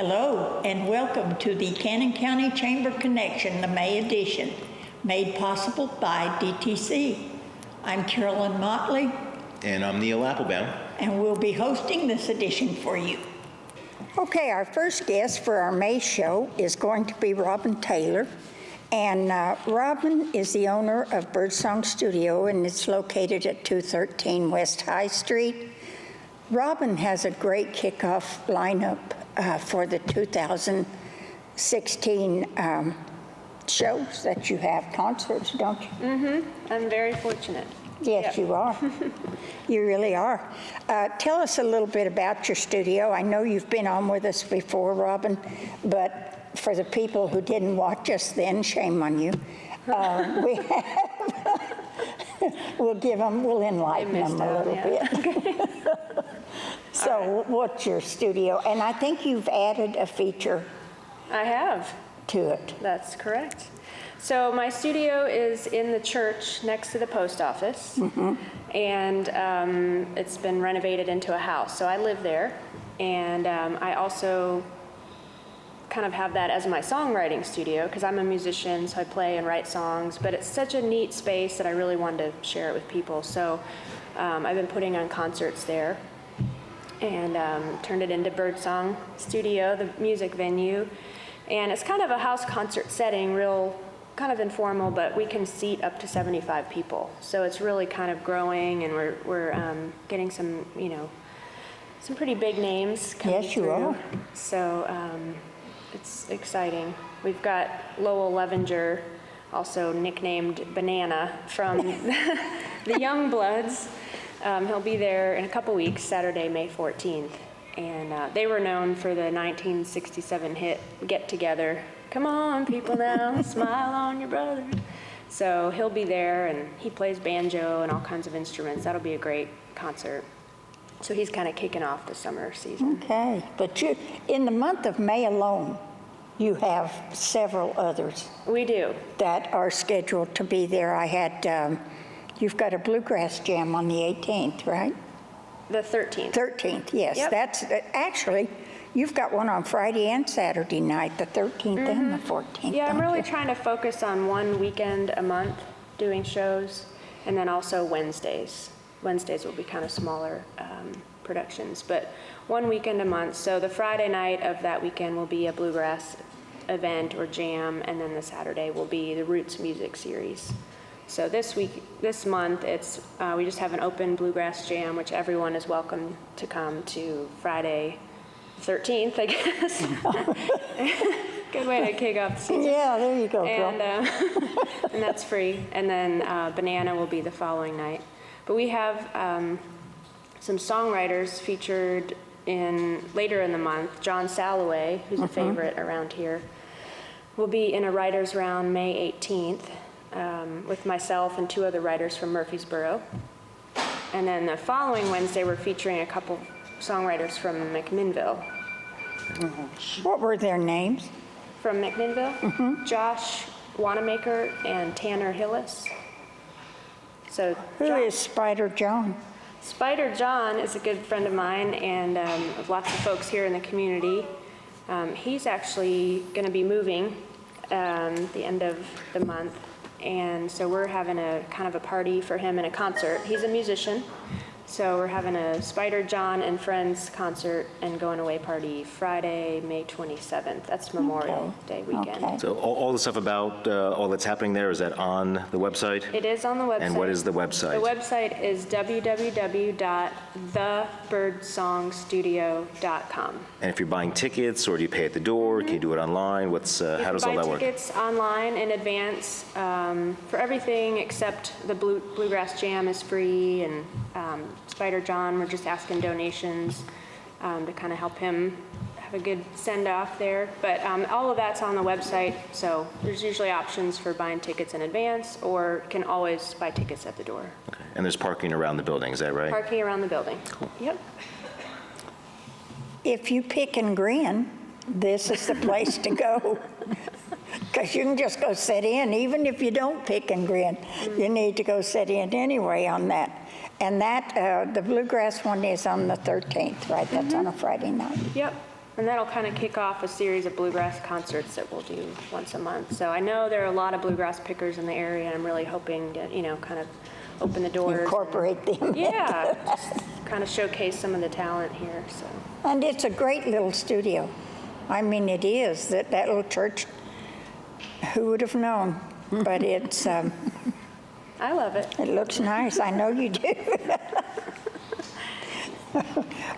Hello, and welcome to the Cannon County Chamber Connection, the May edition, made possible by DTC. I'm Carolyn Motley. And I'm Neil Applebaum. And we'll be hosting this edition for you. Okay, our first guest for our May show is going to be Robin Taylor. And Robin is the owner of Birdsong Studio, and it's located at 213 West High Street. Robin has a great kickoff lineup for the 2016 shows that you have, concerts, don't you? Mm-hmm. I'm very fortunate. Yes, you are. You really are. Tell us a little bit about your studio. I know you've been on with us before, Robin, but for the people who didn't watch us then, shame on you. We'll enlighten them a little bit. So what's your studio? And I think you've added a feature. I have. To it. That's correct. So my studio is in the church next to the post office, and it's been renovated into a house. So I live there, and I also kind of have that as my songwriting studio because I'm a musician, so I play and write songs, but it's such a neat space that I really wanted to share it with people. So I've been putting on concerts there and turned it into Birdsong Studio, the music venue. And it's kind of a house concert setting, real kind of informal, but we can seat up to 75 people. So it's really kind of growing, and we're getting some, some pretty big names coming Yes, you through. are. So it's exciting. We've got Lowell Levenger, also nicknamed Banana, from the Youngbloods. He'll be there in a couple weeks, Saturday, May 14th. And they were known for the 1967 hit, Get Together. Come on, people now, smile on your brother. So he'll be there, and he plays banjo and all kinds of instruments. That'll be a great concert. So he's kind of kicking off the summer season. Okay, but in the month of May alone, you have several others. We do. That are scheduled to be there. I had, you've got a bluegrass jam on the 18th, right? The 13th. 13th, yes. Yep. That's, actually, you've got one on Friday and Saturday night, the 13th and the 14th. Yeah, I'm don't really you? trying to focus on one weekend a month doing shows, and then also Wednesdays. Wednesdays will be kind of smaller productions, but one weekend a month. So the Friday night of that weekend will be a bluegrass event or jam, and then the Saturday will be the Roots Music Series. So this month, it's we just have an open bluegrass jam, which everyone is welcome to come to Friday 13th, I guess. Good way to kick off the season. Yeah, there you go, girl. And that's free. And then Banana will be the following night. But we have some songwriters featured later in the month. John Salloway, who's a favorite around here, will be in a writer's round May 18th with myself and two other writers from Murfreesboro. And then the following Wednesday, we're featuring a couple songwriters from McMinnville. What were their names? From McMinnville? Josh Wanamaker and Tanner Hillis. So Who is Spider John? Spider John is a good friend of mine and of lots of folks here in the community. He's actually going to be moving the end of the month, and so we're having a kind of a party for him and a concert. He's a musician, so we're having a Spider John and Friends concert and going away party Friday, May 27th. That's Memorial Day weekend. Okay. So all the stuff about all that's happening there, is that on the website? It is on the website. And what is the website? The website is www.thebirdsongstudio.com. And if you're buying tickets, or do you pay at the door? Can you do it online? How does all that Buy work? tickets online in advance for everything except the Bluegrass Jam is free, and Spider John, we're just asking donations to kind of help him have a good send-off there. But all of that's on the website, so there's usually options for buying tickets in advance, or can always buy tickets at the door. Okay. And there's parking around the building, is that right? Parking around the building. Cool. Yep. If you pick and grin, this is the place to go. Because you can just go sit in, even if you don't pick and grin. You need to go sit in anyway on that. And that, the bluegrass one is on the 13th, right? That's on a Friday night. Yep. And that'll kind of kick off a series of bluegrass concerts that we'll do once a month. So I know there are a lot of bluegrass pickers in the area, and I'm really hoping to, kind of open the doors. Incorporate them. Yeah, just kind of showcase some of the talent here, so. And it's a great little studio. I mean, it is, that little church, who would have known? But it's, I love it. it looks nice, I know you do.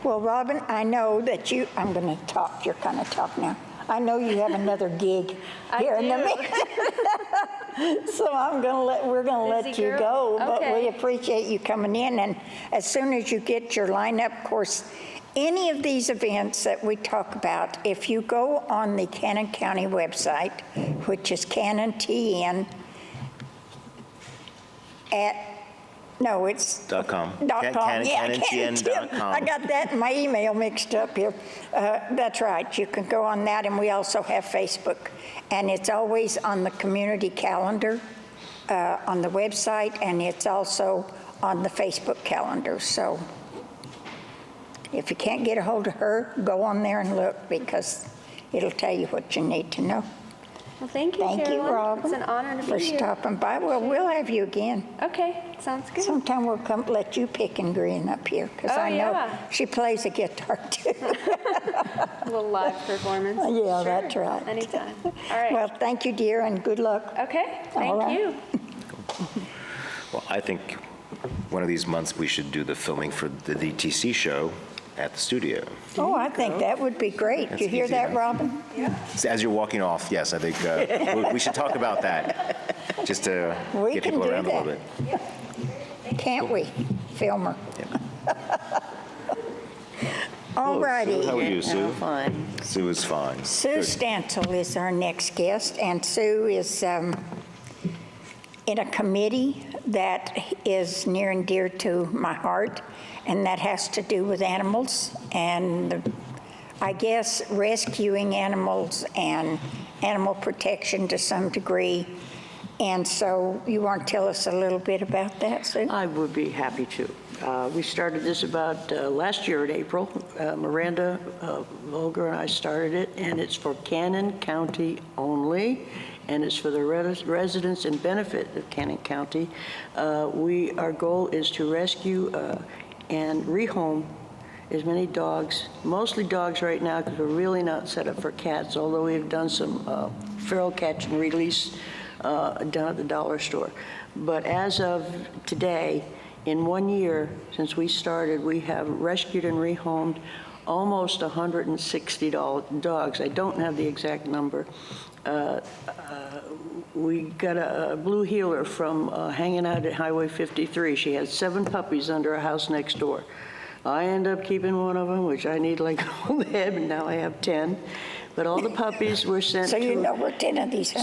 Well, Robin, I know that I'm going to talk, you're going to talk now. I know you have another gig here in the minute. So we're going to let Busy you girl? go, but Okay. we appreciate you coming in. And as soon as you get your lineup, of course, any of these events that we talk about, if you go on the Cannon County website, which is CannonTN it's .com. .com. Yeah, CannonTN.com. I got that in my email mixed up here. That's right. You can go on that, and we also have Facebook. And it's always on the community calendar on the website, and it's also on the Facebook calendar. So if you can't get a hold of her, go on there and look, because it'll tell you what you need to know. Well, thank you, Thank you, Carolyn. Robin. It's an honor to for be here. stopping by. Well, we'll have you again. Okay, sounds good. Sometime we'll come let you pick and green up here, because Oh, I know yeah. she plays a guitar too. A little live performance. Yeah, Sure, that's right. Anytime. All right. Well, thank you, dear, and good luck. Okay, all thank right. you. Well, I think one of these months we should do the filming for the DTC show at the studio. Oh, I think that would be great. That's You hear easy that, enough. Robin? As you're walking off, yes, I think we should talk about that, just to We get can people do around a little that. bit. Can't we? Film her. All Hello, righty. Sue. How are you, Sue? Fine. Sue is fine. Sue Good. Stansel is our next guest, and Sue is in a committee that is near and dear to my heart, and that has to do with animals and I guess rescuing animals and animal protection to some degree. And so you want to tell us a little bit about that, Sue? I would be happy to. We started this about last year in April. Miranda Volger and I started it, and it's for Cannon County only, and it's for the residents and benefit of Cannon County. Our goal is to rescue and rehome as many dogs, mostly dogs right now, because we're really not set up for cats, although we've done some feral catch and release down at the dollar store. But as of today, in 1 year since we started, we have rescued and rehomed almost 160 dogs. I don't have the exact number. We got a blue heeler from hanging out at Highway 53. She had 7 puppies under a house next door. I end up keeping one of them, which I need like a whole head, and now I have 10. But all the puppies were sent So to... you know where 10 of these are.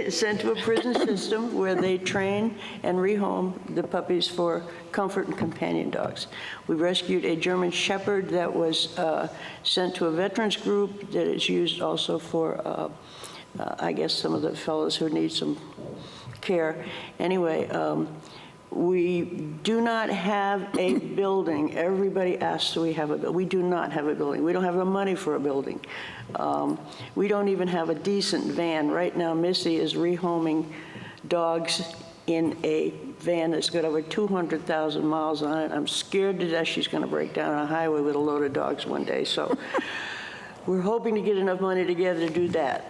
sent to a prison system where they train and rehome the puppies for comfort and companion dogs. We rescued a German Shepherd that was sent to a veterans group that is used also for, I guess, some of the fellows who need some care. Anyway, we do not have a building. Everybody asks, do we have a building? We do not have a building. We don't have the money for a building. We don't even have a decent van. Right now, Missy is rehoming dogs in a van that's got over 200,000 miles on it. I'm scared to death she's going to break down on a highway with a load of dogs one day. So we're hoping to get enough money together to do that.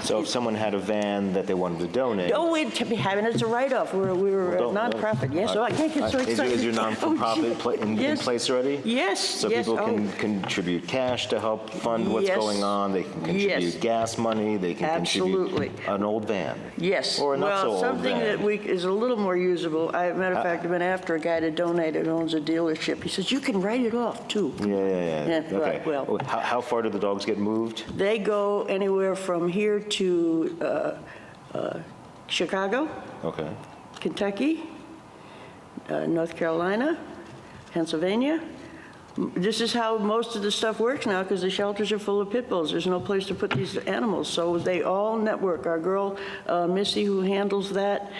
So if someone had a van that they wanted to donate. Oh, we'd be having it as a write-off. We're a nonprofit. Yes, so I can't get so excited. Is your non-for-profit in Yes. place already? Yes. So yes. people can contribute cash to help fund what's Yes. going on. They can contribute Yes. gas money. They can Absolutely. contribute an old van. Yes. Or a not so well, old something van. that is a little more usable. Matter of fact, I've been after a guy to donate it who owns a dealership. He says, you can write it off, too. Yeah. Yeah, Okay. right, well. How far do the dogs get moved? They go anywhere from here to Chicago, Okay. Kentucky, North Carolina, Pennsylvania, this is how most of the stuff works now, because the shelters are full of pit bulls. There's no place to put these animals, so they all network. Our girl, Missy, who handles that,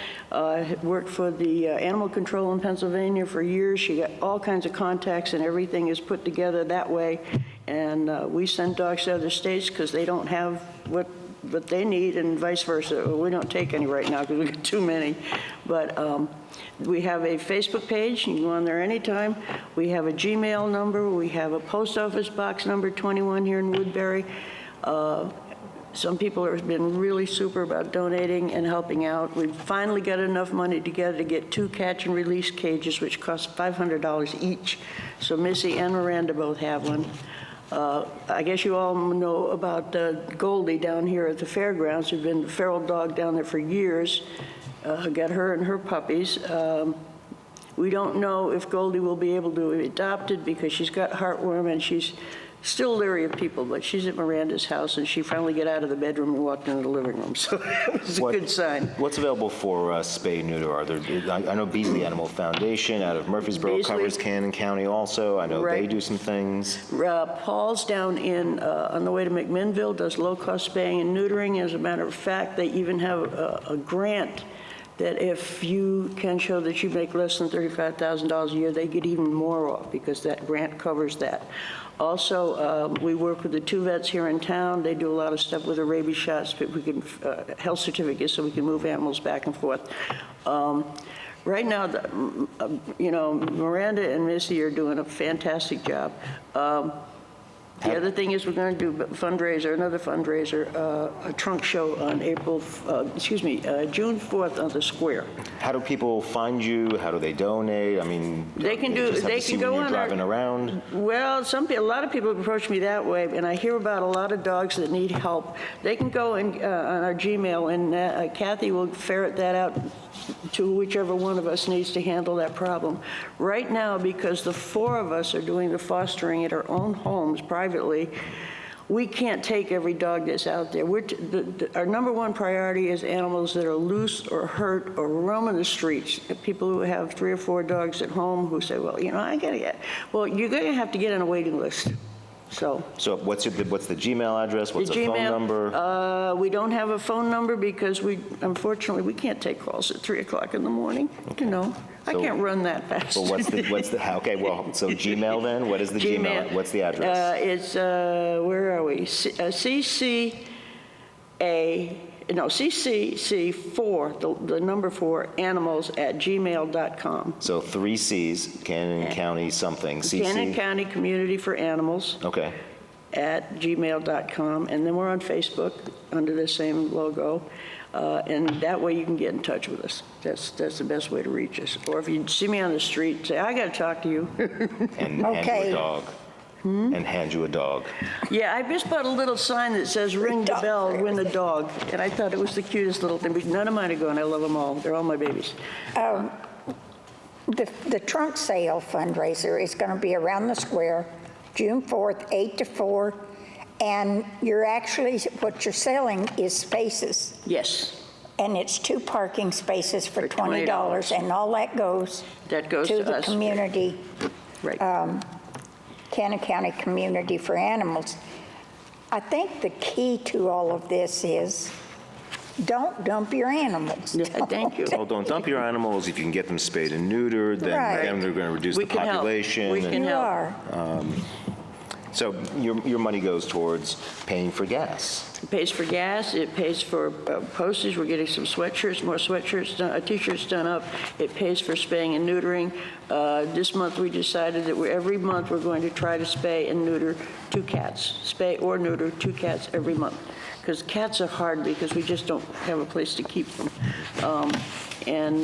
worked for the animal control in Pennsylvania for years. She got all kinds of contacts, and everything is put together that way. And we send dogs to other states because they don't have what they need, and vice versa. We don't take any right now because we got too many. But we have a Facebook page. You can go on there anytime. We have a Gmail number. We have a post office box number 21 here in Woodbury. Some people have been really super about donating and helping out. We've finally got enough money together to get 2 catch and release cages, which cost $500 each. So Missy and Miranda both have one. I guess you all know about Goldie down here at the fairgrounds. We've been the feral dog down there for years. Got her and her puppies. We don't know if Goldie will be able to be adopted because she's got heartworm and she's still leery of people, but she's at Miranda's house and she finally got out of the bedroom and walked into the living room, so that was a good sign. What's available for spay neuter? Are there? I know Beasley Animal Foundation out of Murfreesboro Beasley. covers Cannon County also. I know they Right. do some things. Paul's down in on the way to McMinnville, does low-cost spaying and neutering. As a matter of fact, they even have a grant that if you can show that you make less than $35,000 a year, they get even more off because that grant covers that. Also, we work with the 2 vets here in town. They do a lot of stuff with the rabies shots, but we can health certificates so we can move animals back and forth. Right now, Miranda and Missy are doing a fantastic job. The other thing is we're going to do another fundraiser, a trunk show on June 4th on the square. How do people find you? How do they donate? I mean, They can you just have to see go when you're on driving around. Well, a lot of people approach me that way, and I hear about a lot of dogs that need help. They can go on our Gmail, and Kathy will ferret that out to whichever one of us needs to handle that problem. Right now, because the 4 of us are doing the fostering at our own homes privately, we can't take every dog that's out there. Our number 1 priority is animals that are loose or hurt or roaming the streets. People who have 3 or 4 dogs at home who say, well, you're going to have to get on a waiting list. So what's the Gmail address? What's the phone number? We don't have a phone number because unfortunately, we can't take calls at 3 o'clock in the morning. Okay. I can't run that fast. Well, okay, well, so Gmail then? What is the Gmail? What's the address? It's, where are we? CCC4, the number 4, animals @gmail.com. So 3 C's, Cannon County something. CC? Cannon County Community for Animals. Okay. @gmail.com, and then we're on Facebook under the same logo, and that way you can get in touch with us. That's the best way to reach us. Or if you see me on the street, say, I got to talk to you. And hand you a dog. And hand you a dog. Yeah, I just bought a little sign that says, ring the bell, win a dog, and I thought it was the cutest little thing, but none of mine are going. I love them all. They're all my babies. The trunk sale fundraiser is going to be around the square, June 4th, 8 to 4, and what you're selling is spaces, Yes, and it's 2 parking spaces for $20, and all that goes that goes to to the us. community, Right. Cannon County Community for Animals. I think the key to all of this is don't dump your animals. Yeah, thank you. Well, don't dump your animals. If you can get them spayed and neutered, then Right. they're going to reduce We the can help. population. We can You help. are. So your money goes towards paying for gas. It pays for gas, it pays for postage, we're getting some sweatshirts, more sweatshirts, t-shirts done up. It pays for spaying and neutering. This month we decided that every month we're going to try to spay and neuter 2 cats. Spay or neuter 2 cats every month. Because cats are hard because we just don't have a place to keep them. And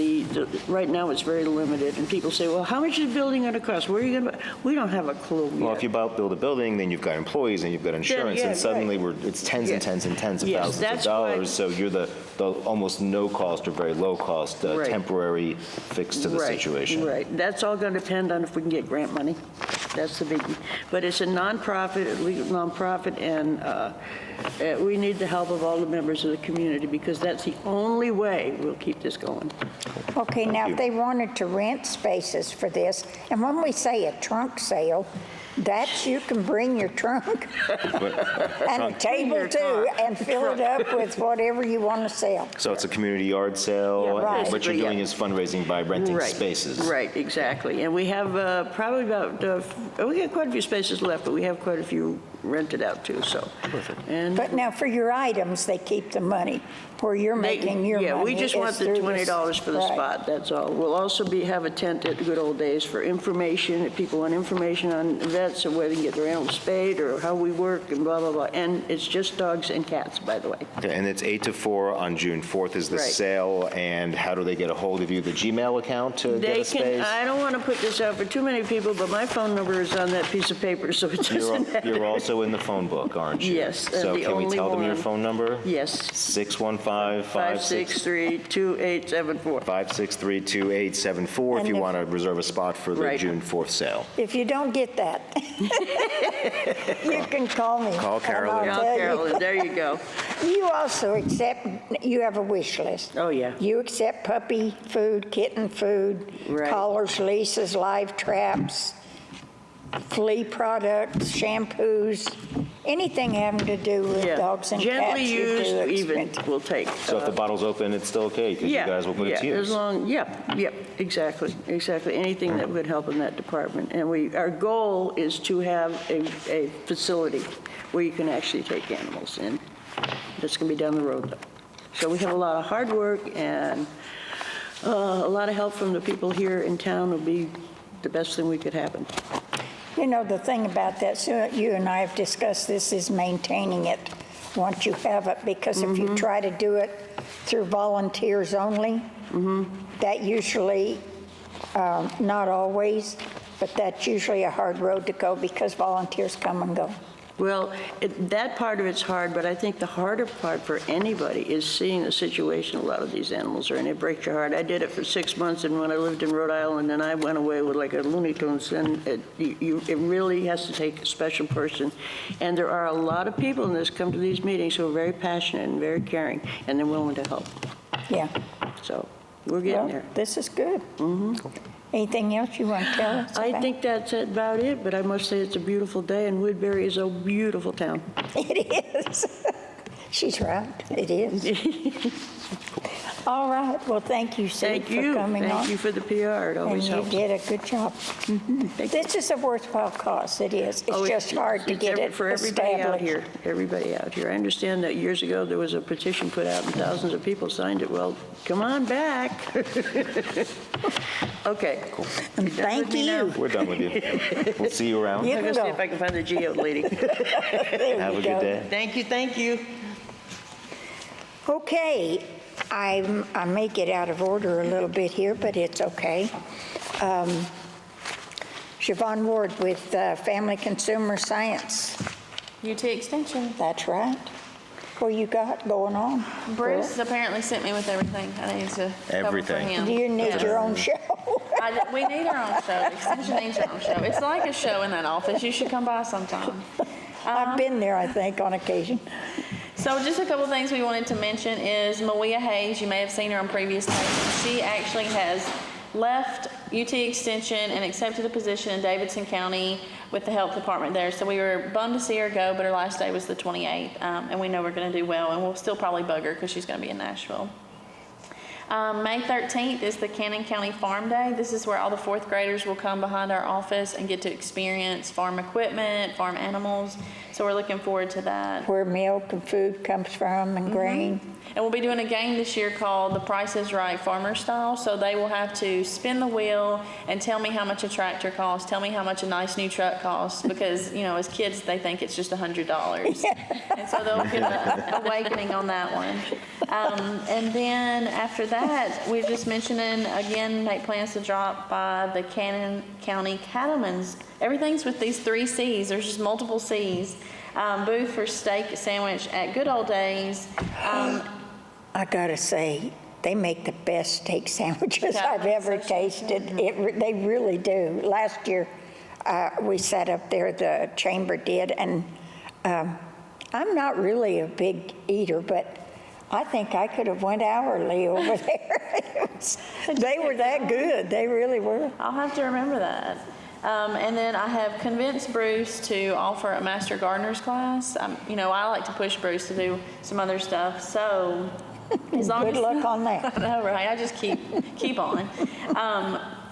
right now it's very limited. And people say, well, how much is the building going to cost? Where are you going to, we don't have a clue yet. Well, if you build a building, then you've got employees and you've got insurance, yeah, and suddenly right. it's tens and tens and tens of Yes, thousands of that's why- dollars. So you're the almost no cost or very low cost Right. temporary fix to the situation. Right. That's all going to depend on if we can get grant money. That's the biggie. But it's a nonprofit, a legal nonprofit, and we need the help of all the members of the community because that's the only way we'll keep this going. Okay, now if they wanted to rent spaces for this, and when we say a trunk sale, That you can bring your trunk and a table your too, car. and fill it up with whatever you want to sell. So it's a community yard sale. Yeah, right. What you're Basically, doing yeah. is fundraising by renting Right, spaces. Right, exactly. And we have probably about, we got quite a few spaces left, but we have quite a few rented out too, so. And But now for your items, they keep the money. Where you're they- making your money Yeah, we just want is the through $20 for the right. spot, that's all. We'll also have a tent at the Good Old Days for information, if people want information on vets or where they can get their animals spayed or how we work and blah, blah, blah. And it's just dogs and cats, by the way. Okay, and it's 8 to 4 on June 4th is the Right. sale, and how do they get a hold of you? The Gmail account to get They a space? I don't want to put this out for too many people, but my phone number is on that piece of paper, so it doesn't matter. You're also in the phone book, aren't you? Yes, and So the can we only tell them your one- phone number? Yes. 615-56... 563-2874. 563-2874 if And you if- want to reserve a spot for the Right. June 4th sale. If you don't get that, you can call me. Call and Carolyn. I'll Now, tell you. Carolyn, there you go. You also accept, you have a wish list. Oh, yeah. You accept puppy food, kitten food, Right. collars, leashes, live traps, flea products, shampoos, anything having to do with Yeah. dogs and Gently cats. you used do even expensive. will take. So if the bottle's open, it's still okay, because you guys will put it to As use. long, exactly. Anything that would help in that department. And our goal is to have a facility where you can actually take animals in. That's going to be down the road, though. So we have a lot of hard work, and a lot of help from the people here in town will be the best thing we could happen. You know, the thing about that, so you and I have discussed this, is maintaining it once you have it, because if you try to do it through volunteers only, that usually, not always, but that's usually a hard road to go because volunteers come and go. Well, that part of it's hard, but I think the harder part for anybody is seeing the situation a lot of these animals are in. It breaks your heart. I did it for 6 months, and when I lived in Rhode Island, and I went away with like a Looney Tunes, and it really has to take a special person. And there are a lot of people in this come to these meetings who are very passionate and very caring, and they're willing to help. Yeah. So we're getting Well, there. this is good. Anything else you want to tell us I about? think that's about it, but I must say it's a beautiful day, and Woodbury is a beautiful town. It is. She's right. It is. All right. Well, thank you, Sue, Thank for you. coming on. Thank you for the PR. It And always you helps. did a good job. Thank you. This is a worthwhile cause. It is. Oh, It's just hard to it's get it for everybody out established. here. Everybody out here. I understand that years ago there was a petition put out and thousands of people signed it. Well, come on back. Okay. And thank you. We're done with you. We'll see you around. You I'm can gonna see go. if I can find the geode lady. There Have you a go. good day. Thank you, thank you. Okay, I may get out of order a little bit here, but it's okay. Siobhan Ward with Family Consumer Science. UT Extension. That's right. What you got going on? Bruce apparently sent me with everything I need to cover for Everything. him. Do you need Yeah. your own show? We need our own show. Extension needs our own show. It's like a show in that office. You should come by sometime. I've been there, I think, on occasion. So just a couple things we wanted to mention is Malia Hayes. You may have seen her on previous tapes. She actually has left UT Extension and accepted a position in Davidson County with the health department there. So we were bummed to see her go, but her last day was the 28th. And we know we're going to do well, and we'll still probably bug her because she's going to be in Nashville. May 13th is the Cannon County Farm Day. This is where all the fourth graders will come behind our office and get to experience farm equipment, farm animals. So we're looking forward to that. Where milk and food comes from and grain. And we'll be doing a game this year called The Price is Right Farmer Style. So they will have to spin the wheel and tell me how much a tractor costs, tell me how much a nice new truck costs, because, you know, as kids, they think it's just $100. And so they'll get an awakening on that one. And then after that, we're just mentioning, again, make plans to drop by the Cannon County Cattlemen's. Everything's with these 3 C's. There's just multiple C's. Booth for steak sandwich at Good Old Days. I gotta say, they make the best steak sandwiches Yeah, I've ever so tasted. They really do. Last year, we sat up there, the chamber did, and I'm not really a big eater, but I think I could have went hourly over there. They were that good. They really were. I'll have to remember that. And then I have convinced Bruce to offer a Master Gardener's class. You know, I like to push Bruce to do some other stuff, so as long Good as luck on that. I know, right? I just keep on.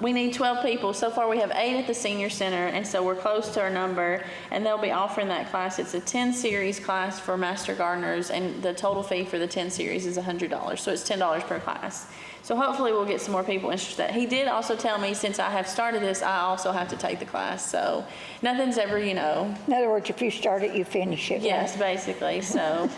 We need 12 people. So far, we have 8 at the senior center, and so we're close to our number. And they'll be offering that class. It's a 10 series class for Master Gardeners, and the total fee for the 10 series is $100. So it's $10 per class. So hopefully, we'll get some more people interested. He did also tell me, since I have started this, I also have to take the class. So nothing's ever, you know. In other words, if you start it, you finish it. Yes, basically. So,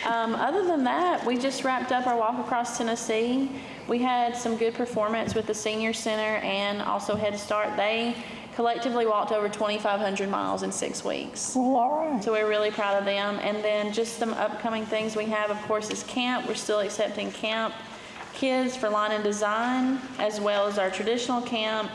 other than that, we just wrapped up our walk across Tennessee. We had some good performance with the senior center and also Head Start. They collectively walked over 2,500 miles in 6 weeks. Well, all right. So we're really proud of them. And then just some upcoming things we have, of course, is camp. We're still accepting camp kids for line and design, as well as our traditional camp.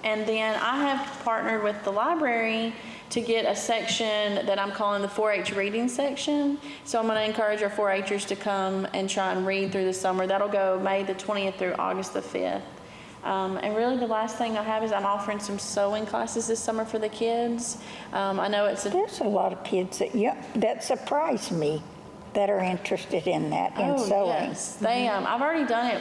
And then I have partnered with the library to get a section that I'm calling the 4-H reading section. So I'm going to encourage our 4-Hers to come and try and read through the summer. That'll go May the 20th through August the 5th. And really the last thing I have is I'm offering some sewing classes this summer for the kids. I know it's There's a lot of kids that surprise me that are interested in that, in sewing. Yes. They, I've already done it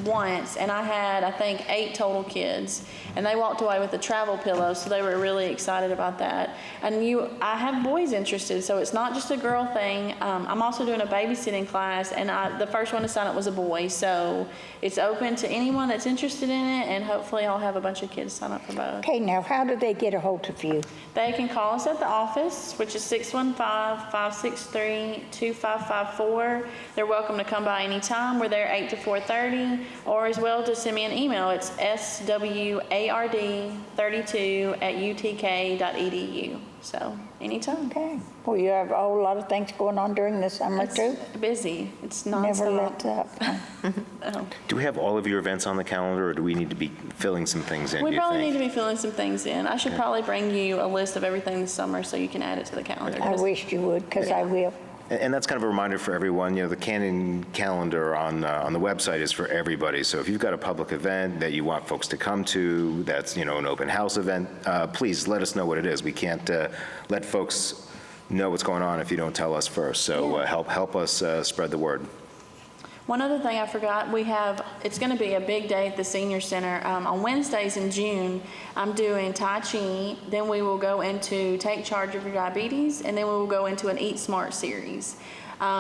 once, and I had, I think, 8 total kids, and they walked away with a travel pillow, so they were really excited about that. And I have boys interested, so it's not just a girl thing. I'm also doing a babysitting class, and the first one to sign up was a boy, so it's open to anyone that's interested in it, and hopefully I'll have a bunch of kids sign up for both. Okay, now how do they get a hold of you? They can call us at the office, which is 615-563-2554. They're welcome to come by anytime. We're there 8 to 4:30, or as well just send me an email. It's sward32@utk.edu. So anytime. Okay. Well, you have a whole lot of things going on during the summer too? It's busy. It's nonstop. Never lets up. Do we have all of your events on the calendar, or do we need to be filling some things in, We do you probably think? need to be filling some things in. I should probably bring you a list of everything this summer so you can add it to the calendar. I wished you would, because I will. And that's kind of a reminder for everyone, you know, the Canon calendar on the website is for everybody. So if you've got a public event that you want folks to come to, that's, you know, an open house event, please let us know what it is. We can't let folks know what's going on if you don't tell us first. So help us spread the word. One other thing I forgot, it's going to be a big day at the Senior Center. On Wednesdays in June, I'm doing Tai Chi, then we will go into Take Charge of Your Diabetes, and then we will go into an Eat Smart series.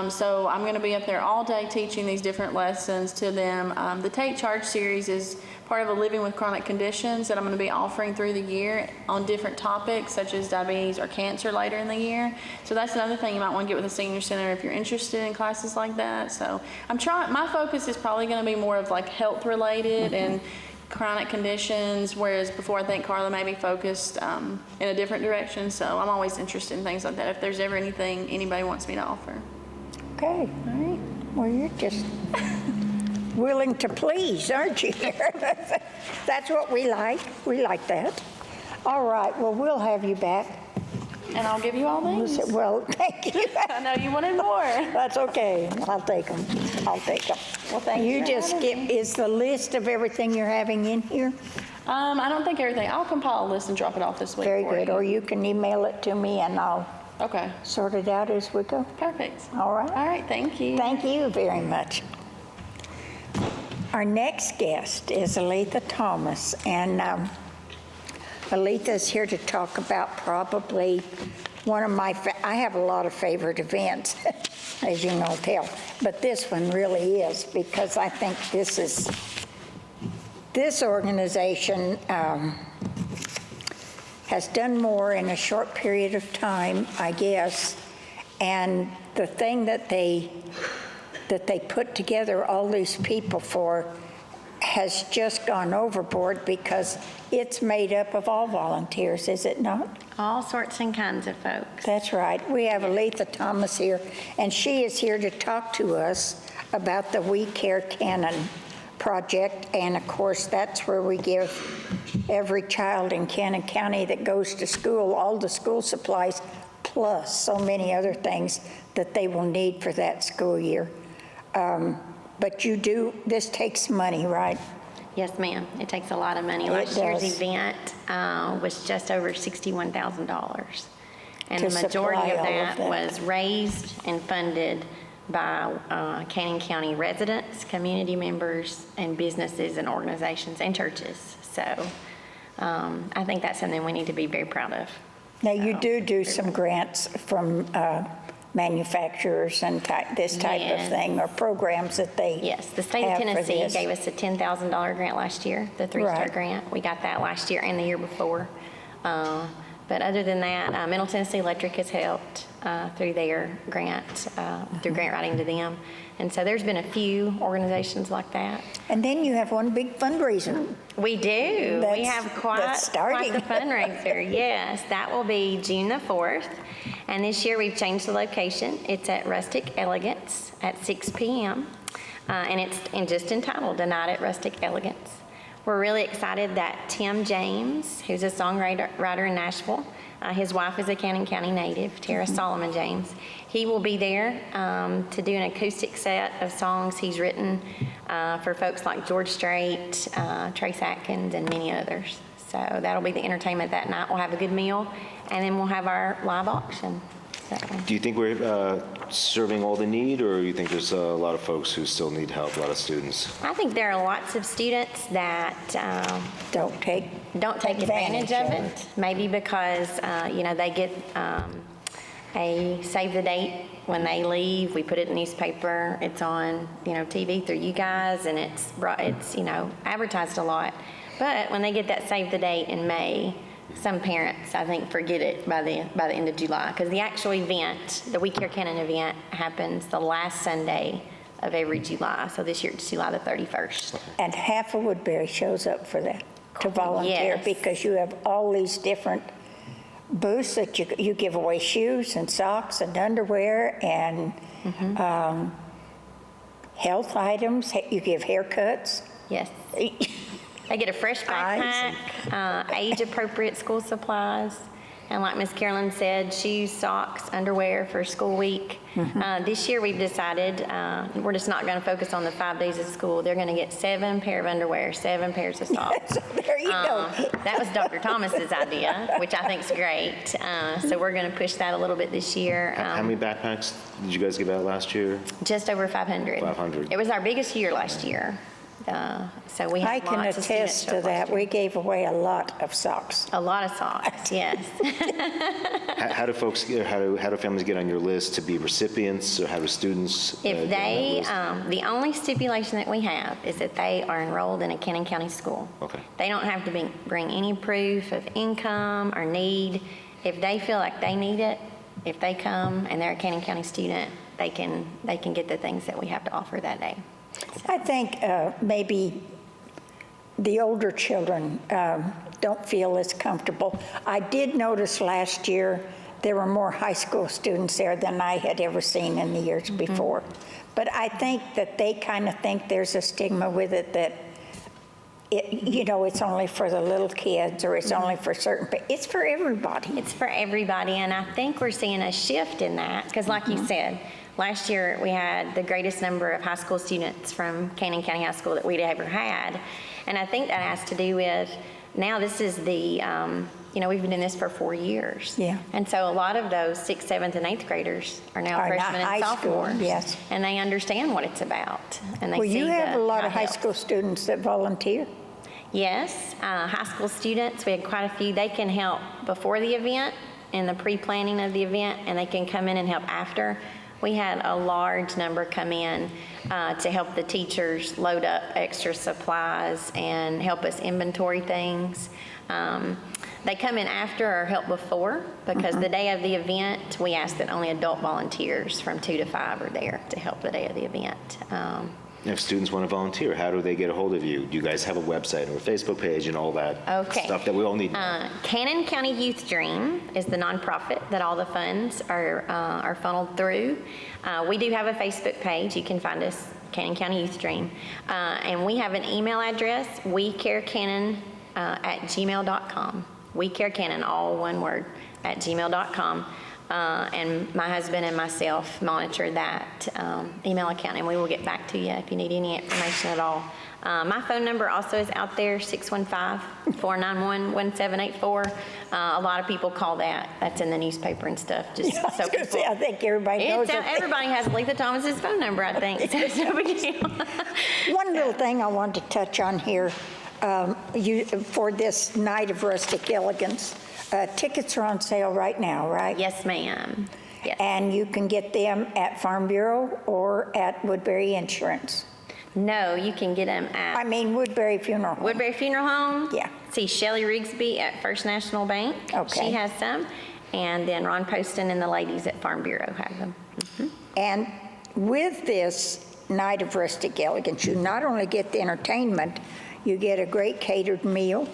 So I'm going to be up there all day teaching these different lessons to them. The Take Charge series is part of a Living with Chronic Conditions that I'm going to be offering through the year on different topics such as diabetes or cancer later in the year. So that's another thing you might want to get with the Senior Center if you're interested in classes like that. So my focus is probably going to be more of like health related and chronic conditions, whereas before I think Carla may be focused in a different direction. So I'm always interested in things like that if there's ever anything anybody wants me to offer. Okay. All right. Well, you're just willing to please, aren't you? That's what we like. We like that. All right. Well, we'll have you back. And I'll give you all these. Well, thank you. I know you wanted more. That's okay. I'll take them. I'll take them. Well, thank You you. just is the list of everything you're having in here? I don't think everything. I'll compile a list and drop it off this week. Very for good. you. Or you can email it to me and I'll Okay. sort it out as we go. Perfect. All right. All right. Thank you. Thank you very much. Our next guest is Aletha Thomas, and Aletha's here to talk about probably one of my, I have a lot of favorite events, as you know, tell, but this one really is, because I think this organization has done more in a short period of time, I guess, and the thing that they put together all these people for has just gone overboard, because it's made up of all volunteers, is it not? All sorts and kinds of folks. That's right. We have Aletha Thomas here, and she is here to talk to us about the We Care Cannon project. And of course, that's where we give every child in Cannon County that goes to school all the school supplies, plus so many other things that they will need for that school year. But this takes money, right? Yes, ma'am. It takes a lot of money. It Last year's does. event was just over $61,000. And To the majority supply of all of that that. was raised and funded by Cannon County residents, community members, and businesses and organizations and churches. So I think that's something we need to be very proud of. Now, you do some grants from manufacturers and this type of Yes. thing, or programs that they Yes, the state of have for Tennessee this. gave us a $10,000 grant last year, the three-star Right. grant. We got that last year and the year before. But other than that, Middle Tennessee Electric has helped through their grant, through grant writing to them. And so there's been a few organizations like that. And then you have one big fundraiser. We do. We That's- have that's quite starting. the fundraiser. Yes, that will be June the 4th. And this year we've changed the location. It's at Rustic Elegance at 6 p.m. And it's just entitled A Night at Rustic Elegance. We're really excited that Tim James, who's a songwriter in Nashville, his wife is a Cannon County native, Tara Solomon James. He will be there to do an acoustic set of songs he's written for folks like George Strait, Trace Atkins, and many others. So that'll be the entertainment that night. We'll have a good meal, and then we'll have our live auction. So, Do you think we're serving all the need, or you think there's a lot of folks who still need help, a lot of students? I think there are lots of students that Don't take advantage of it. Maybe because, they get a save the date when they leave. We put it in the newspaper. It's on, TV through you guys, and it's advertised a lot. But when they get that save the date in May, some parents, I think, forget it by the end of July, because the actual event, the We Care Cannon event, happens the last Sunday of every July. So this year it's July the 31st. And half of Woodbury shows up for that, to volunteer, Yes. because you have all these different booths that you give away shoes and socks and underwear and health items. You give haircuts. Yes. They get a fresh Eyes. backpack, age-appropriate school supplies, and like Miss Carolyn said, shoes, socks, underwear for school week. This year we've decided we're just not going to focus on the 5 days of school. They're going to get 7 pair of underwear, 7 pairs of socks. So there you go. That was Dr. Thomas's idea, which I think is great. So we're going to push that a little bit this year. How many backpacks did you guys give out last year? Just over 500. 500. It was our biggest year last year. So we I had can lots of students attest show to up last that. year. We gave away a lot of socks. A lot of socks, yes. How do folks, how do families get on your list to be recipients, or how do students? If get on that they, list? the only stipulation that we have is that they are enrolled in a Cannon County school. Okay. They don't have to bring any proof of income or need. If they feel like they need it, if they come and they're a Cannon County student, they can get the things that we have to offer that day. I think maybe the older children don't feel as comfortable. I did notice last year there were more high school students there than I had ever seen in the years before. But I think that they kind of think there's a stigma with it that, it's only for the little kids, or it's only for certain, but it's for everybody. It's for everybody, and I think we're seeing a shift in that, because like you said, last year we had the greatest number of high school students from Cannon County High School that we'd ever had, and I think that has to do with, now this is the, we've been doing this for 4 years. Yeah. And so a lot of those 6th, 7th, and 8th graders are now Are now freshmen and high school, sophomores. yes. And they understand what it's about, and they Well, see you have a lot how of it high helps. school students that volunteer. Yes, high school students, we had quite a few. They can help before the event, in the pre-planning of the event, and they can come in and help after. We had a large number come in to help the teachers load up extra supplies and help us inventory things. They come in after or help before, because the day of the event, we ask that only adult volunteers from 2 to 5 are there to help the day of the event. If students want to volunteer, how do they get a hold of you? Do you guys have a website or a Facebook page and all that Okay. stuff that we all need? Cannon County Youth Dream is the nonprofit that all the funds are funneled through. We do have a Facebook page. You can find us, Cannon County Youth Dream. And we have an email address, wecarecannon@gmail.com. WeCareCannon, all one word, @gmail.com. And my husband and myself monitor that email account, and we will get back to you if you need any information at all. My phone number also is out there, 615-491-1784. A lot of people call that. That's in the newspaper and stuff. Just I was so gonna say, people. I think everybody knows it. Everybody has Letha Thomas's phone number, I think. So it's no big deal. One little thing I wanted to touch on here, for this Night of Rustic Elegance, tickets are on sale right now, right? Yes, ma'am. Yes. And you can get them at Farm Bureau or at Woodbury Insurance. No, you can get them at I mean Woodbury Funeral Home. Woodbury Funeral Home. Yeah. See Shelley Rigsby at First National Bank. Okay. She has some. And then Ron Poston and the ladies at Farm Bureau have them. And with this Night of Rustic Elegance, you not only get the entertainment, you get a great catered meal.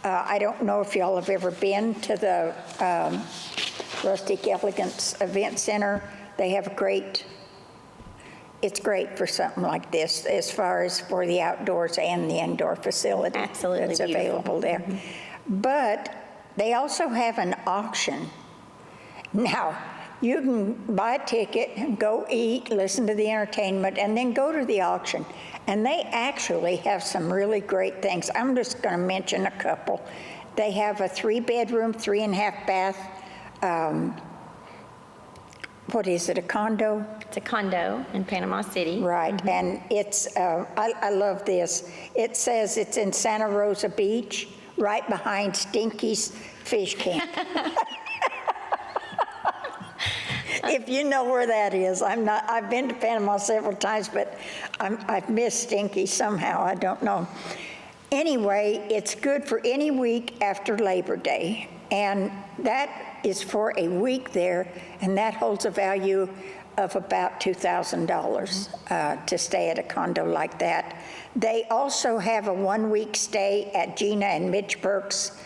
I don't know if y'all have ever been to the Rustic Elegance Event Center. They have it's great for something like this, as far as for the outdoors and the indoor facility. Absolutely that's beautiful. available there. But they also have an auction. Now, you can buy a ticket and go eat, listen to the entertainment, and then go to the auction. And they actually have some really great things. I'm just going to mention a couple. They have a 3-bedroom, 3.5-bath, what is it, a condo? It's a condo in Panama City. Right, and it's, I love this. It says it's in Santa Rosa Beach, right behind Stinky's Fish Camp. If you know where that is, I've been to Panama several times, but I've missed Stinky somehow, I don't know. Anyway, it's good for any week after Labor Day, and that is for a week there, and that holds a value of about $2,000 to stay at a condo like that. They also have a 1-week stay at Gina and Mitch Burke's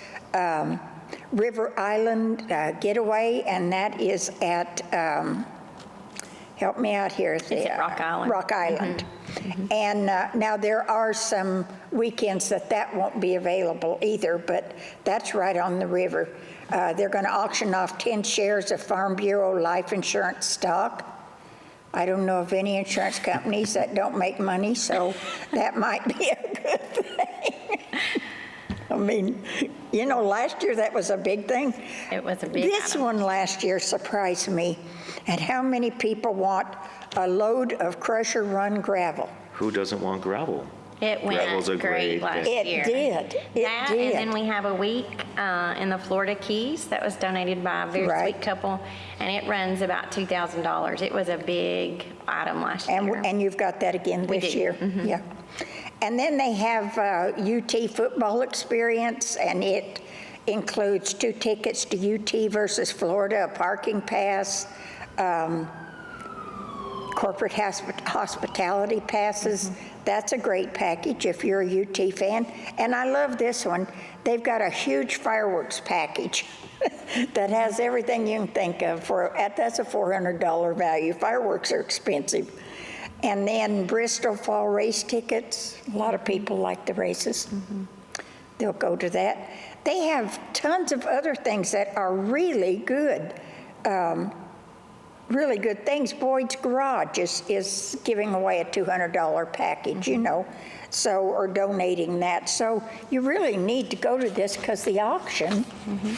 River Island Getaway, and that is at, help me out here. It's at Rock Island. Rock Island. And now there are some weekends that won't be available either, but that's right on the river. They're going to auction off 10 shares of Farm Bureau life insurance stock. I don't know of any insurance companies that don't make money, so that might be a good thing. I mean, you know, last year that was a big thing. It was a big This item. one last year surprised me at how many people want a load of Crusher Run gravel. Who doesn't want gravel? It went Gravel's a great great last thing. It year. did. It That, did. and then we have a week in the Florida Keys that was donated by a very Right. sweet couple, and it runs about $2,000. It was a big item last year. And you've got that again We this do. year. Yeah. And then they have UT football experience, and it includes 2 tickets to UT versus Florida, a parking pass, corporate hospitality passes. That's a great package if you're a UT fan. And I love this one. They've got a huge fireworks package that has everything you can think of. That's a $400 value. Fireworks are expensive. And then Bristol Fall race tickets. A lot of people like the races. They'll go to that. They have tons of other things that are really good. Really good things. Boyd's Garage is giving away a $200 package, you know, or donating that. So you really need to go to this because the auction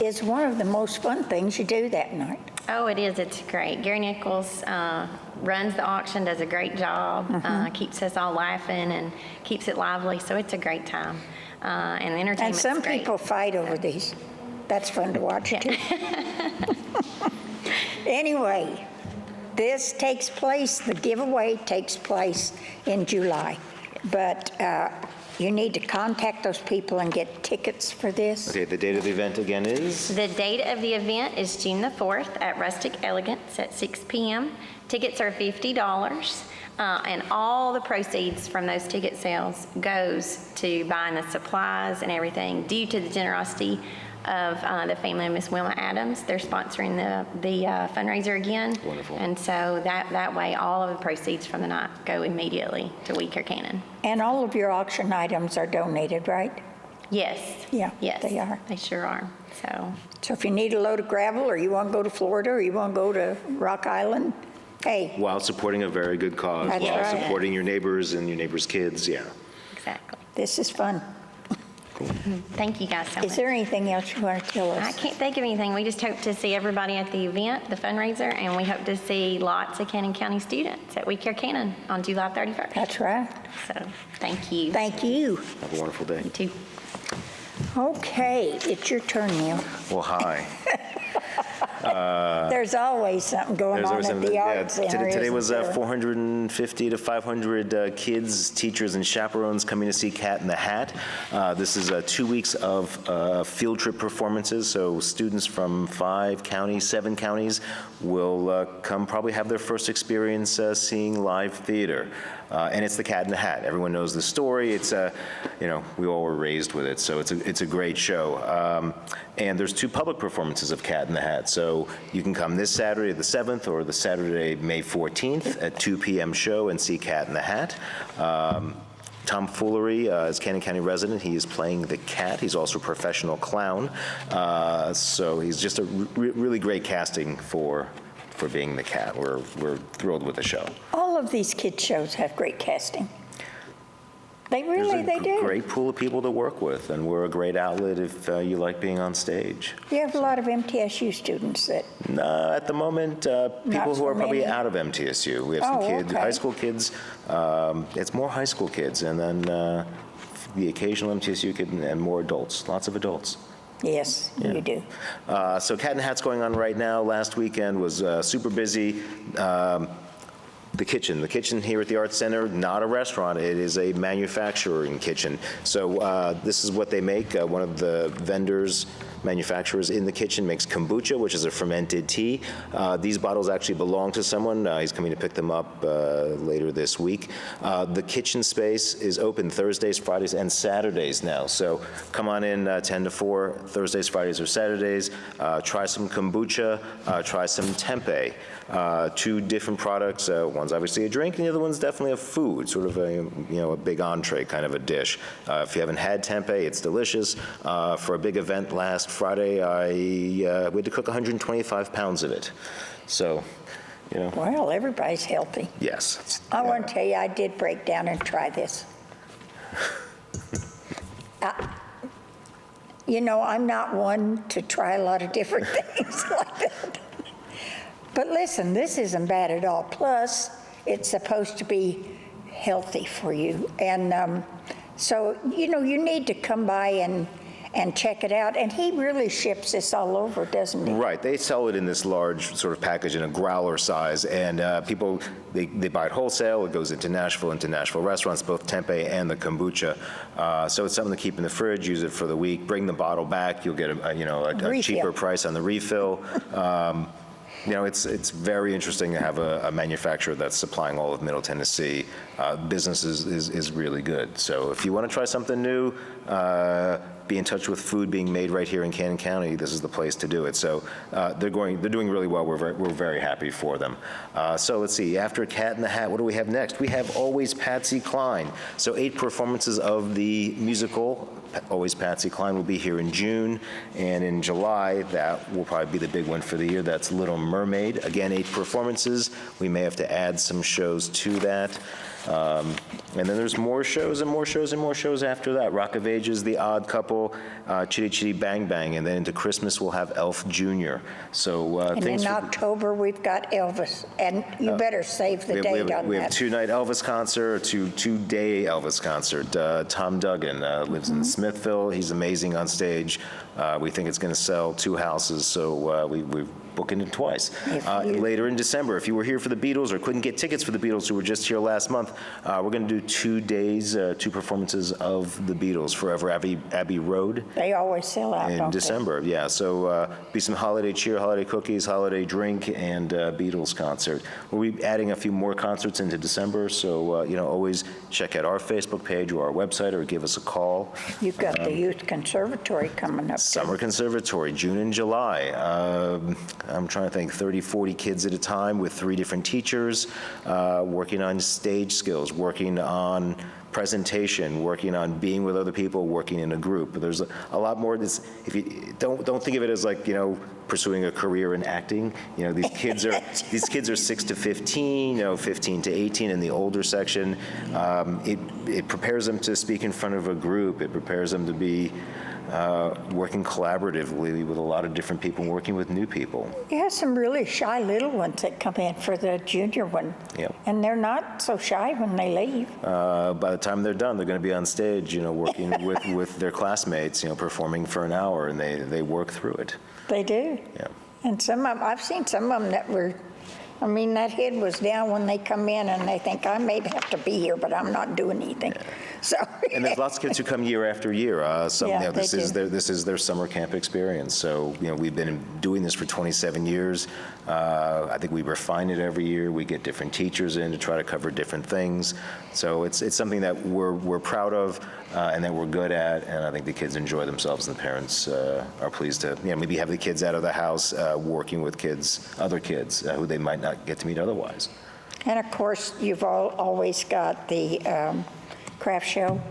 is one of the most fun things you do that night. Oh, it is. It's great. Gary Nichols runs the auction, does a great job, keeps us all laughing and keeps it lively. So it's a great time. And the And entertainment's some great. people fight over these. That's fun to watch too. Anyway, the giveaway takes place in July. But you need to contact those people and get tickets for this. Okay, the date of the event again is? The date of the event is June the 4th at Rustic Elegance at 6 p.m. Tickets are $50, and all the proceeds from those ticket sales goes to buying the supplies and everything due to the generosity of the family of Miss Wilma Adams. They're sponsoring the fundraiser again. Wonderful. And so that way, all of the proceeds from the night go immediately to We Care Cannon. And all of your auction items are donated, right? Yes. Yeah, Yes. they are. They sure are. So, So if you need a load of gravel, or you want to go to Florida, or you want to go to Rock Island, hey, While supporting a very good cause, That's while right. supporting your neighbors and your neighbors' kids, yeah. exactly. this is fun. Thank you guys so much. Is there anything else you want to tell I us? can't think of anything. We just hope to see everybody at the event, the fundraiser, and we hope to see lots of Cannon County students at We Care Cannon on July 31st. That's right. So, thank you. Thank you. Have a wonderful day. You too. Okay, it's your turn, Neil. Well, hi. There's always something going There's on always at something. the Yeah, art center. today was isn't there? 450 to 500 kids, teachers, and chaperones coming to see Cat in the Hat. This is 2 weeks of field trip performances, so students from 5 counties, 7 counties will come probably have their first experience seeing live theater. And it's the Cat in the Hat. Everyone knows the story. It's we all were raised with it, so it's a great show. And there's 2 public performances of Cat in the Hat. So you can come this Saturday, the 7th, or the Saturday, May 14th at 2 p.m. show and see Cat in the Hat. Tom Foolery is Cannon County resident. He is playing the cat. He's also a professional clown. So he's just a really great casting for being the cat. We're thrilled with the show. All of these kids' shows have great casting. They There's a do. great pool of people to work with, and we're a great outlet if you like being on stage. You have a lot of MTSU students that, At the moment, people so who are probably many. out of MTSU. We have some Oh, kids, okay. high school kids. It's more high school kids, and then the occasional MTSU kid and more adults, lots of adults. yes, you do. So Cat in the Hat's going on right now. Last weekend was super busy. The kitchen here at the Arts Center, not a restaurant, it is a manufacturing kitchen. So this is what they make. One of the manufacturers in the kitchen makes kombucha, which is a fermented tea. These bottles actually belong to someone. He's coming to pick them up later this week. The kitchen space is open Thursdays, Fridays, and Saturdays now. So come on in 10 to 4, Thursdays, Fridays, or Saturdays. Try some kombucha, try some tempeh. 2 different products. One's obviously a drink, and the other one's definitely a food, sort of a big entree kind of a dish. If you haven't had tempeh, it's delicious. For a big event last Friday, we had to cook 125 pounds of it. So, Well, everybody's healthy. yes. I want to tell you, I did break down and try this. I'm not one to try a lot of different things like that. But listen, this isn't bad at all. Plus, it's supposed to be healthy for you. And so, you need to come by and check it out. And he really ships this all over, doesn't he? Right. They sell it in this large sort of package in a growler size, and people, they buy it wholesale. It goes into Nashville restaurants, both tempeh and the kombucha. So it's something to keep in the fridge, use it for the week, bring the bottle back. You'll get a cheaper price on the refill. It's very interesting to have a manufacturer that's supplying all of Middle Tennessee. Business is really good. So if you want to try something new, be in touch with food being made right here in Cannon County, this is the place to do it. So they're doing really well. We're very happy for them. So let's see. After Cat in the Hat, what do we have next? We have Always Patsy Cline. So 8 performances of the musical Always Patsy Cline will be here in June, and in July, that will probably be the big one for the year. That's Little Mermaid. Again, 8 performances. We may have to add some shows to that. And then there's more shows and more shows and more shows after that. Rock of Ages, The Odd Couple, Chitty Chitty Bang Bang, and then into Christmas we'll have Elf Jr. So And in October, we've got Elvis, and you better save the date on we have that. 2-night Elvis concert, 2-day Elvis concert. Tom Duggan lives in Smithville. He's amazing on stage. We think it's going to sell 2 houses, so we're booking it twice. Later in December, if you were here for the Beatles or couldn't get tickets for the Beatles who were just here last month, we're going to do 2 days, 2 performances of the Beatles, Forever Abbey Road. They always sell out, In don't they? December, yeah. So be some holiday cheer, holiday cookies, holiday drink, and Beatles concert. We'll be adding a few more concerts into December, so always check out our Facebook page or our website or give us a call. You've got the Youth Conservatory coming up. Summer Conservatory, June and July. I'm trying to think, 30, 40 kids at a time with 3 different teachers, working on stage skills, working on presentation, working on being with other people, working in a group. But there's a lot more. If you don't think of it as like, pursuing a career in acting. These kids are 6 to 15, 15 to 18 in the older section. It prepares them to speak in front of a group. It prepares them to be working collaboratively with a lot of different people, working with new people. You have some really shy little ones that come in for the junior one. Yep. And they're not so shy when they leave. By the time they're done, they're going to be on stage, working with their classmates, performing for an hour, and they work through it. They do. Yeah. And I've seen some of them that were, that head was down when they come in and they think, I may have to be here, but I'm not doing anything. Yeah. So. And there's lots of kids who come year after year. This is their summer camp experience. So, we've been doing this for 27 years. I think we refine it every year. We get different teachers in to try to cover different things. So it's something that we're proud of and that we're good at. And I think the kids enjoy themselves, and the parents are pleased to maybe have the kids out of the house working with other kids who they might not get to meet otherwise. And of course, you've always got the craft show,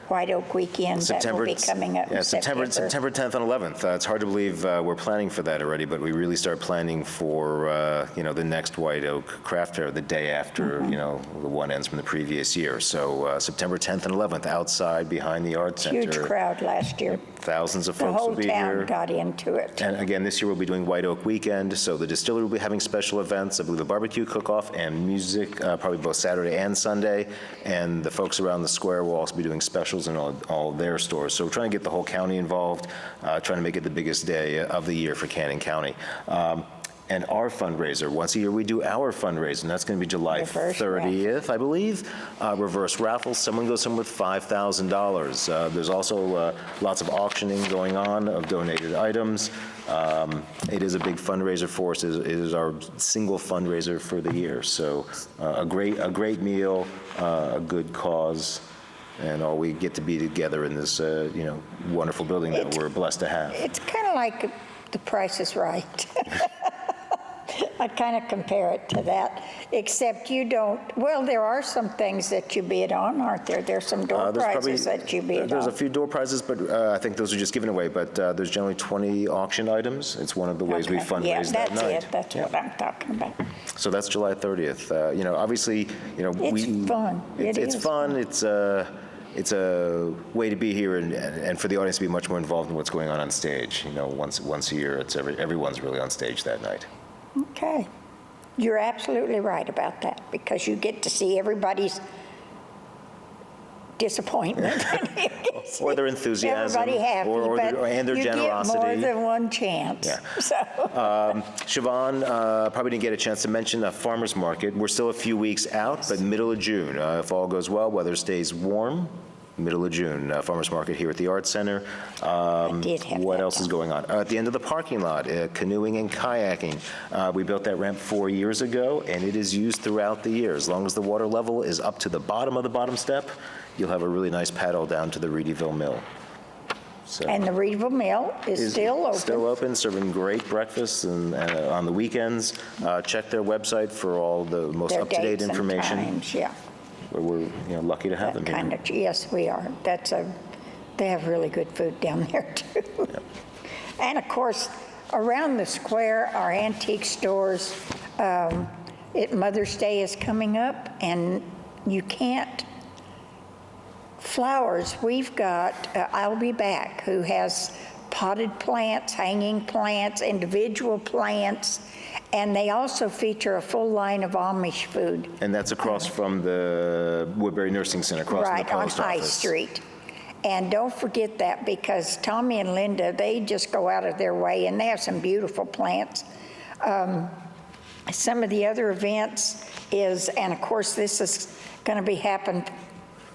White Oak Weekend, that will be coming up in September 10th and 11th. It's hard to believe we're planning for that already, but we really start planning for the next White Oak Craft Fair the day after the one ends from the previous year. So September 10th and 11th, outside behind the Art Center. Huge crowd last year. Thousands of folks will be here. The whole town got into it. And again, this year we'll be doing White Oak Weekend, so the distillery will be having special events. I believe a barbecue cook-off and music, probably both Saturday and Sunday. And the folks around the square will also be doing specials in all their stores. So we're trying to get the whole county involved, trying to make it the biggest day of the year for Cannon County. And our fundraiser, once a year we do our fundraiser, and that's going to be July 30th, I believe. Reverse raffle, someone goes home with $5,000. There's also lots of auctioning going on of donated items. It is a big fundraiser for us. It is our single fundraiser for the year. So a great meal, a good cause, and all we get to be together in this wonderful building that we're blessed to have. It's kind of like The Price is Right. I kind of compare it to that, except you don't, there are some things that you bid on, aren't there? There's some door prizes that you bid on. There's a few door prizes, but I think those are just given away, but there's generally 20 auction items. It's one of the ways we fundraise that night. That's what I'm talking about. So that's July 30th. Obviously, it's fun. It's fun. It's a way to be here and for the audience to be much more involved in what's going on stage. Once a year, everyone's really on stage that night. Okay. You're absolutely right about that, because you get to see everybody's disappointment. Or their enthusiasm. Everybody happy, and their generosity. You get more than one chance. Yeah. So. Siobhan probably didn't get a chance to mention a farmer's market. We're still a few weeks out, but middle of June, if all goes well, weather stays warm. Middle of June, farmer's market here at the Arts Center. What else is going on? At the end of the parking lot, canoeing and kayaking. We built that ramp 4 years ago, and it is used throughout the year. As long as the water level is up to the bottom of the bottom step, you'll have a really nice paddle down to the Reedyville Mill. So, and the Reedyville Mill is still open. Still open, serving great breakfasts and on the weekends. Check their website for all the most up-to-date information. Their dates and times, yeah. We're lucky to have them here. Yes, we are. They have really good food down there too. Yep. And of course, around the square, our antique stores. Mother's Day is coming up, and you can't. Flowers, we've got I'll Be Back, who has potted plants, hanging plants, individual plants. And they also feature a full line of Amish food. And that's across from the Woodbury Nursing Center, across from the post office. Right, on High Street. And don't forget that, because Tommy and Linda, they just go out of their way, and they have some beautiful plants. Some of the other events and of course this is going to be happening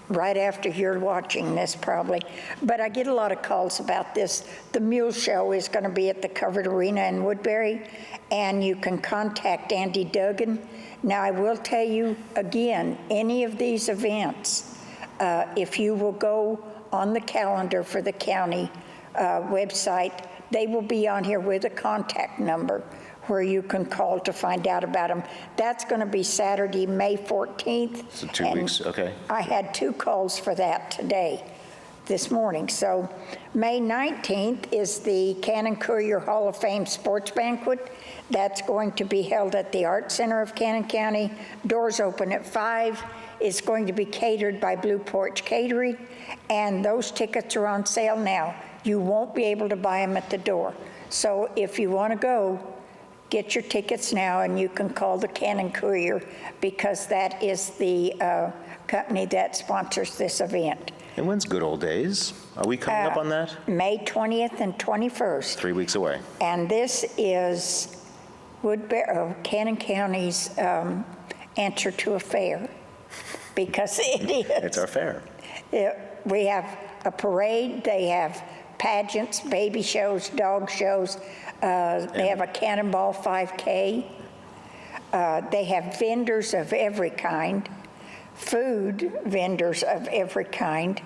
right after you're watching this probably, but I get a lot of calls about this. The Mule Show is going to be at the Covered Arena in Woodbury, and you can contact Andy Duggan. Now, I will tell you again, any of these events, if you will go on the calendar for the county website, they will be on here with a contact number where you can call to find out about them. That's going to be Saturday, May 14th. So 2 and weeks, okay. I had 2 calls for that today, this morning. So May 19th is the Cannon Courier Hall of Fame Sports Banquet. That's going to be held at the Art Center of Cannon County. Doors open at 5. It's going to be catered by Blue Porch Catering, and those tickets are on sale now. You won't be able to buy them at the door. So if you want to go, get your tickets now, and you can call the Cannon Courier, because that is the company that sponsors this event. And when's Good Old Days? Are we coming up on that? May 20th and 21st. 3 weeks away. And this is Cannon County's answer to a fair, because it is. It's our fair. We have a parade, they have pageants, baby shows, dog shows, they have a cannonball 5K, they have vendors of every kind, food vendors of every kind.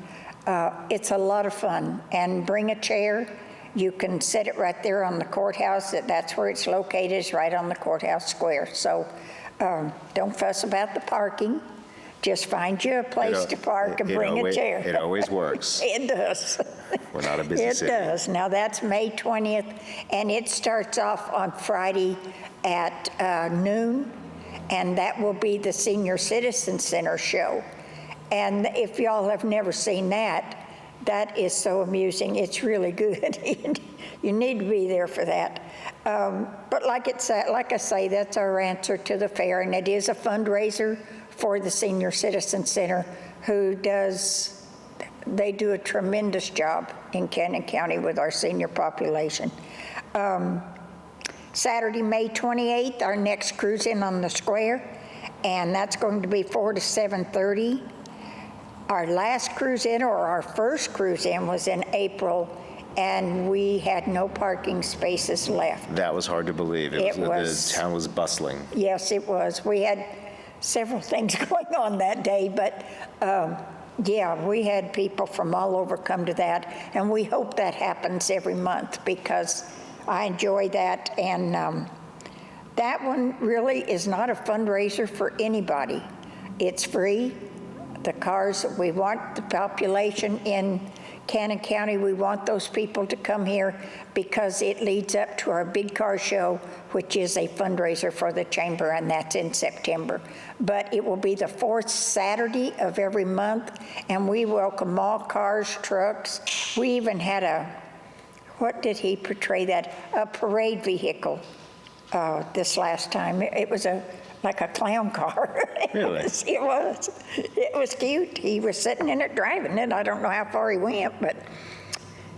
It's a lot of fun, and bring a chair. You can set it right there on the courthouse. That's where it's located, is right on the courthouse square. So don't fuss about the parking. Just find you a place to park and bring a chair. It always works. It does. We're not a busy city. It does. Now, that's May 20th, and it starts off on Friday at noon, and that will be the Senior Citizen Center show. And if y'all have never seen that, that is so amusing. It's really good. You need to be there for that. But like I say, that's our answer to the fair, and it is a fundraiser for the Senior Citizen Center, they do a tremendous job in Cannon County with our senior population. Saturday, May 28th, our next cruise in on the square, and that's going to be 4 to 7:30. Our last cruise in, or our first cruise in, was in April, and we had no parking spaces left. That was hard to believe. The town was bustling. Yes, it was. We had several things going on that day, but yeah, we had people from all over come to that, and we hope that happens every month, because I enjoy that. And that one really is not a fundraiser for anybody. It's free. The cars, we want the population in Cannon County, we want those people to come here, because it leads up to our big car show, which is a fundraiser for the chamber, and that's in September. But it will be the 4th Saturday of every month, and we welcome all cars, trucks. We even had what did he portray that? A parade vehicle this last time. It was like a clown car. Really? It was cute. He was sitting in it driving it. I don't know how far he went, but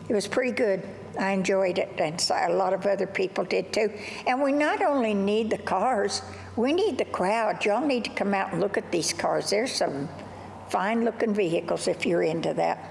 it was pretty good. I enjoyed it, and so a lot of other people did too. And we not only need the cars, we need the crowd. Y'all need to come out and look at these cars. There's some fine-looking vehicles if you're into that.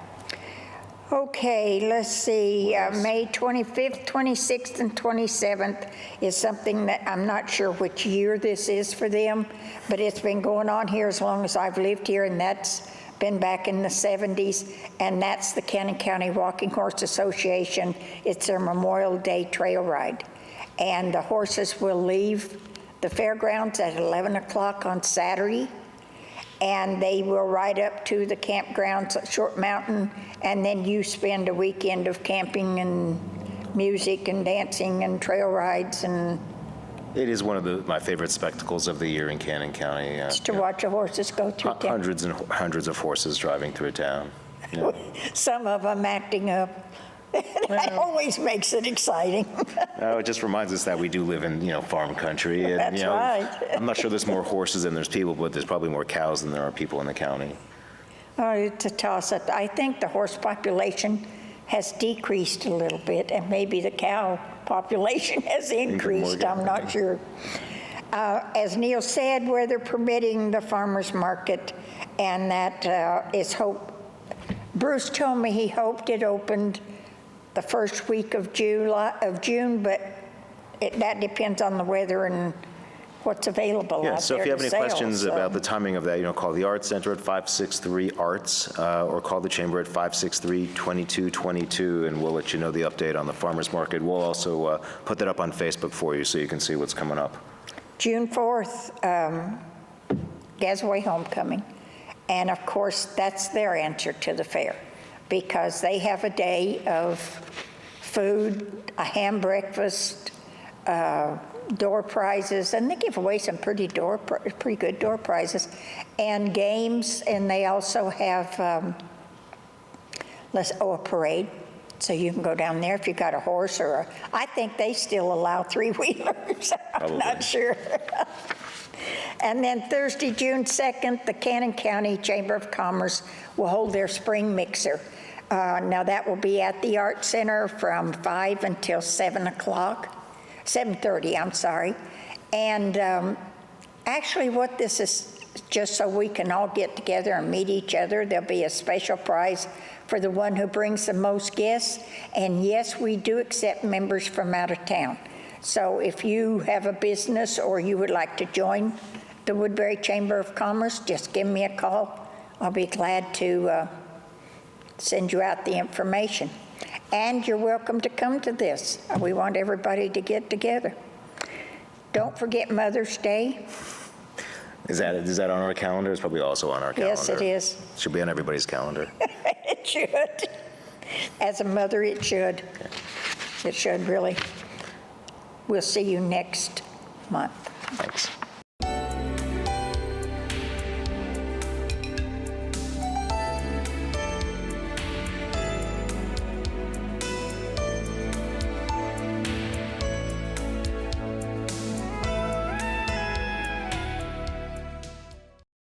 Okay, let's see, May 25th, 26th, and 27th is something that I'm not sure which year this is for them, but it's been going on here as long as I've lived here, and that's been back in the 70s, and that's the Cannon County Walking Horse Association. It's their Memorial Day trail ride, and the horses will leave the fairgrounds at 11 o'clock on Saturday, and they will ride up to the campgrounds at Short Mountain, and then you spend a weekend of camping and music and dancing and trail rides. And it is one of my favorite spectacles of the year in Cannon County. To watch the horses go through town. Hundreds and hundreds of horses driving through town. Yeah. Some of them acting up. That always makes it exciting. It just reminds us that we do live in, farm country. And, That's right. I'm not sure there's more horses than there's people, but there's probably more cows than there are people in the county. Oh, it's a toss-up. I think the horse population has decreased a little bit, and maybe the cow population has increased. I'm not sure. As Neil said, weather permitting, the farmers market, and that is hope. Bruce told me he hoped it opened the first week of June, but that depends on the weather and what's available out there Yeah, so if you have to any sell, questions so- about the timing of that, call the Arts Center at 563-ARTS, or call the Chamber at 563-2222, and we'll let you know the update on the farmer's market. We'll also put that up on Facebook for you so you can see what's coming up. June 4th, Gasaway Homecoming. And of course, that's their answer to the fair, because they have a day of food, a ham breakfast, door prizes, and they give away some pretty good door prizes, and games, and they also have a parade. So you can go down there if you got a horse I think they still allow three-wheelers. I'm Probably. not sure. And then Thursday, June 2nd, the Cannon County Chamber of Commerce will hold their spring mixer. Now that will be at the Art Center from 5 until 7 o'clock, 7:30, I'm sorry. And actually what this is, just so we can all get together and meet each other, there'll be a special prize for the one who brings the most guests. And yes, we do accept members from out of town. So if you have a business or you would like to join the Woodbury Chamber of Commerce, just give me a call. I'll be glad to send you out the information. And you're welcome to come to this. We want everybody to get together. Don't forget Mother's Day. Is that on our calendar? It's probably also on our calendar. Yes, it is. Should be on everybody's calendar. It should. As a mother, it should. It should, really. We'll see you next month. Thanks.